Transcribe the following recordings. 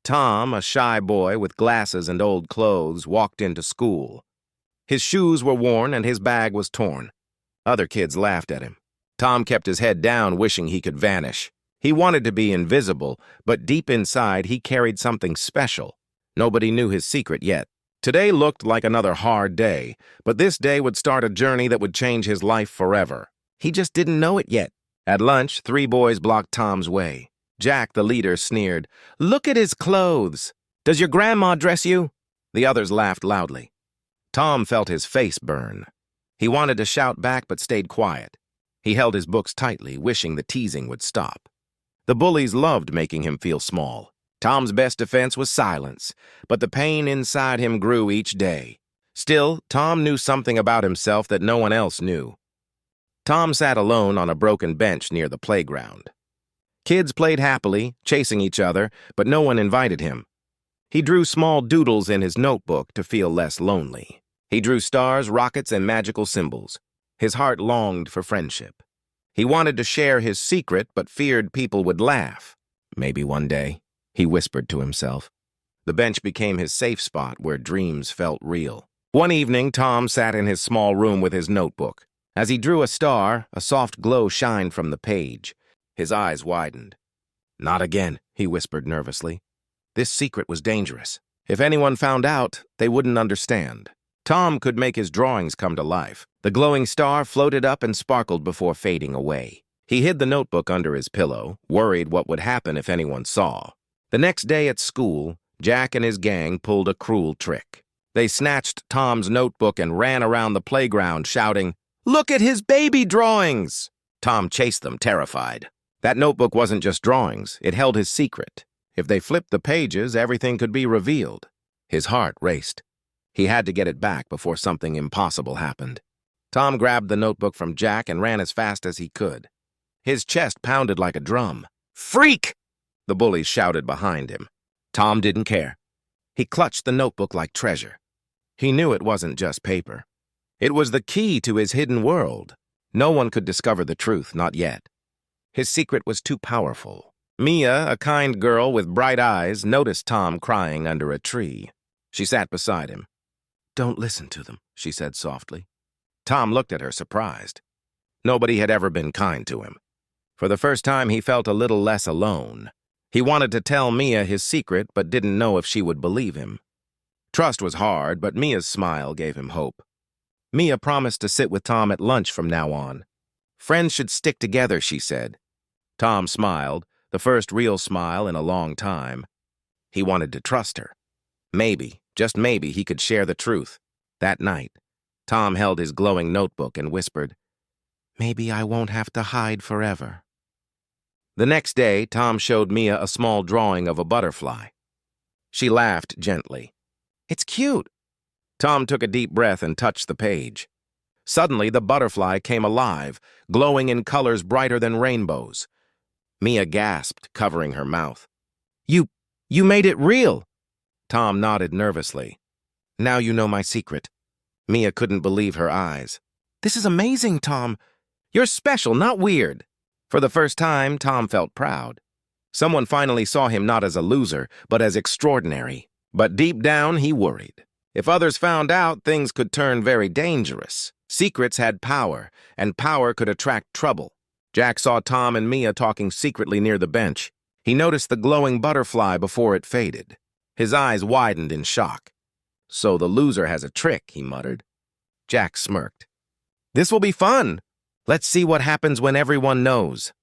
Tom, a shy boy with glasses and old clothes, walked into school. His shoes were worn and his bag was torn. Other kids laughed at him. Tom kept his head down, wishing he could vanish. He wanted to be invisible, but deep inside he carried something special. Nobody knew his secret yet. Today looked like another hard day, but this day would start a journey that would change his life forever. He just didn't know it yet. At lunch, 3 boys blocked Tom's way. Jack, the leader, sneered, "Look at his clothes. Does your grandma dress you?" The others laughed loudly. Tom felt his face burn. He wanted to shout back but stayed quiet. He held his books tightly, wishing the teasing would stop. The bullies loved making him feel small. Tom's best defense was silence, but the pain inside him grew each day. Still, Tom knew something about himself that no one else knew. Tom sat alone on a broken bench near the playground. Kids played happily, chasing each other, but no one invited him. He drew small doodles in his notebook to feel less lonely. He drew stars, rockets, and magical symbols. His heart longed for friendship. He wanted to share his secret, but feared people would laugh. Maybe one day, he whispered to himself. The bench became his safe spot where dreams felt real. One evening, Tom sat in his small room with his notebook. As he drew a star, a soft glow shined from the page. His eyes widened. "Not again," he whispered nervously. This secret was dangerous. If anyone found out, they wouldn't understand. Tom could make his drawings come to life. The glowing star floated up and sparkled before fading away. He hid the notebook under his pillow, worried what would happen if anyone saw. The next day at school, Jack and his gang pulled a cruel trick. They snatched Tom's notebook and ran around the playground shouting, "Look at his baby drawings!" Tom chased them, terrified. That notebook wasn't just drawings, it held his secret. If they flipped the pages, everything could be revealed. His heart raced. He had to get it back before something impossible happened. Tom grabbed the notebook from Jack and ran as fast as he could. His chest pounded like a drum. "Freak!" the bullies shouted behind him. Tom didn't care. He clutched the notebook like treasure. He knew it wasn't just paper. It was the key to his hidden world. No one could discover the truth, not yet. His secret was too powerful. Mia, a kind girl with bright eyes, noticed Tom crying under a tree. She sat beside him. "Don't listen to them," she said softly. Tom looked at her, surprised. Nobody had ever been kind to him. For the first time, he felt a little less alone. He wanted to tell Mia his secret, but didn't know if she would believe him. Trust was hard, but Mia's smile gave him hope. Mia promised to sit with Tom at lunch from now on. Friends should stick together, she said. Tom smiled, the first real smile in a long time. He wanted to trust her. Maybe, just maybe, he could share the truth. That night, Tom held his glowing notebook and whispered, "Maybe I won't have to hide forever." The next day, Tom showed Mia a small drawing of a butterfly. She laughed gently. "It's cute." Tom took a deep breath and touched the page. Suddenly, the butterfly came alive, glowing in colors brighter than rainbows. Mia gasped, covering her mouth. You made it real." Tom nodded nervously. "Now you know my secret." Mia couldn't believe her eyes. "This is amazing, Tom. You're special, not weird." For the first time, Tom felt proud. Someone finally saw him not as a loser, but as extraordinary. But deep down, he worried. If others found out, things could turn very dangerous. Secrets had power, and power could attract trouble. Jack saw Tom and Mia talking secretly near the bench. He noticed the glowing butterfly before it faded. His eyes widened in shock. "So the loser has a trick," he muttered. Jack smirked. "This will be fun. Let's see what happens when everyone knows."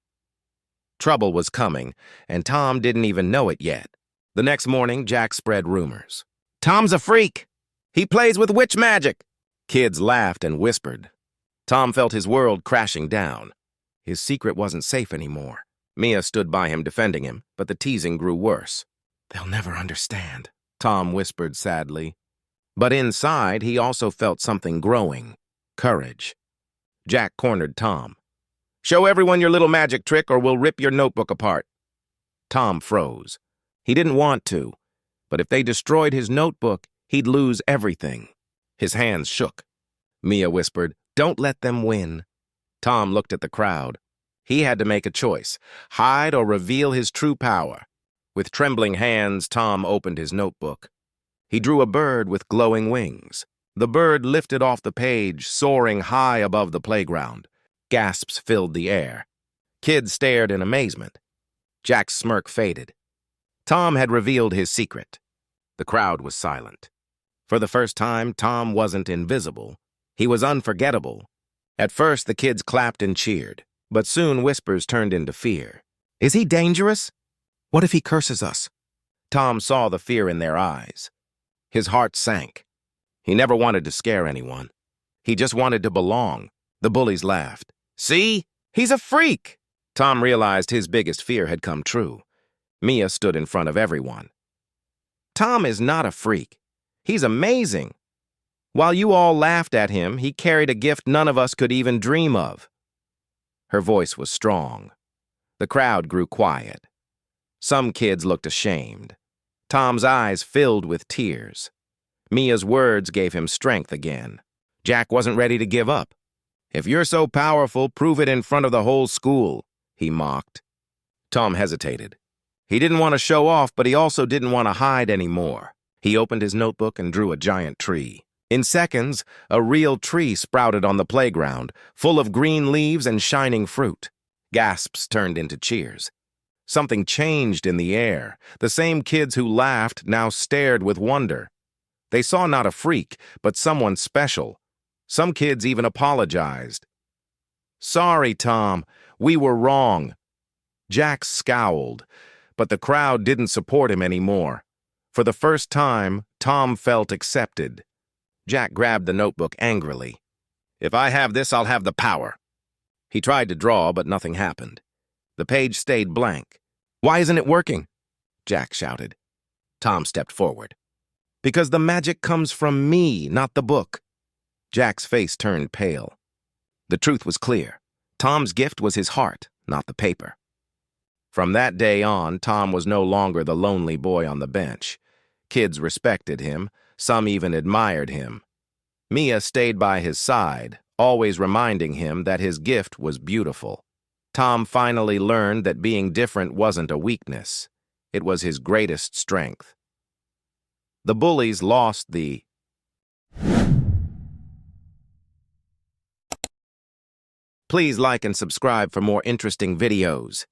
Trouble was coming, and Tom didn't even know it yet. The next morning, Jack spread rumors. "Tom's a freak. He plays with witch magic." Kids laughed and whispered. Tom felt his world crashing down. His secret wasn't safe anymore. Mia stood by him defending him, but the teasing grew worse. "They'll never understand," Tom whispered sadly. But inside, he also felt something growing. Courage. Jack cornered Tom. "Show everyone your little magic trick or we'll rip your notebook apart." Tom froze. He didn't want to, but if they destroyed his notebook, he'd lose everything. His hands shook. Mia whispered, "Don't let them win." Tom looked at the crowd. He had to make a choice, hide or reveal his true power. With trembling hands, Tom opened his notebook. He drew a bird with glowing wings. The bird lifted off the page, soaring high above the playground. Gasps filled the air. Kids stared in amazement. Jack's smirk faded. Tom had revealed his secret. The crowd was silent. For the first time, Tom wasn't invisible. He was unforgettable. At first, the kids clapped and cheered, but soon whispers turned into fear. Is he dangerous? What if he curses us? Tom saw the fear in their eyes. His heart sank. He never wanted to scare anyone. He just wanted to belong. The bullies laughed. See? He's a freak! Tom realized his biggest fear had come true. Mia stood in front of everyone. Tom is not a freak. He's amazing. While you all laughed at him, he carried a gift none of us could even dream of. Her voice was strong. The crowd grew quiet. Some kids looked ashamed. Tom's eyes filled with tears. Mia's words gave him strength again. Jack wasn't ready to give up. If you're so powerful, prove it in front of the whole school, he mocked. Tom hesitated. He didn't want to show off, but he also didn't want to hide anymore. He opened his notebook and drew a giant tree. In seconds, a real tree sprouted on the playground, full of green leaves and shining fruit. Gasps turned into cheers. Something changed in the air. The same kids who laughed now stared with wonder. They saw not a freak, but someone special. Some kids even apologized. Sorry, Tom. We were wrong. Jack scowled, but the crowd didn't support him anymore. For the first time, Tom felt accepted. Jack grabbed the notebook angrily. If I have this, I'll have the power. He tried to draw, but nothing happened. The page stayed blank. Why isn't it working? Jack shouted. Tom stepped forward. Because the magic comes from me, not the book. Jack's face turned pale. The truth was clear. Tom's gift was his heart, not the paper. From that day on, Tom was no longer the lonely boy on the bench. Kids respected him. Some even admired him. Mia stayed by his side, always reminding him that his gift was beautiful. Tom finally learned that being different wasn't a weakness. It was his greatest strength. The bullies lost the Please like and subscribe for more interesting videos.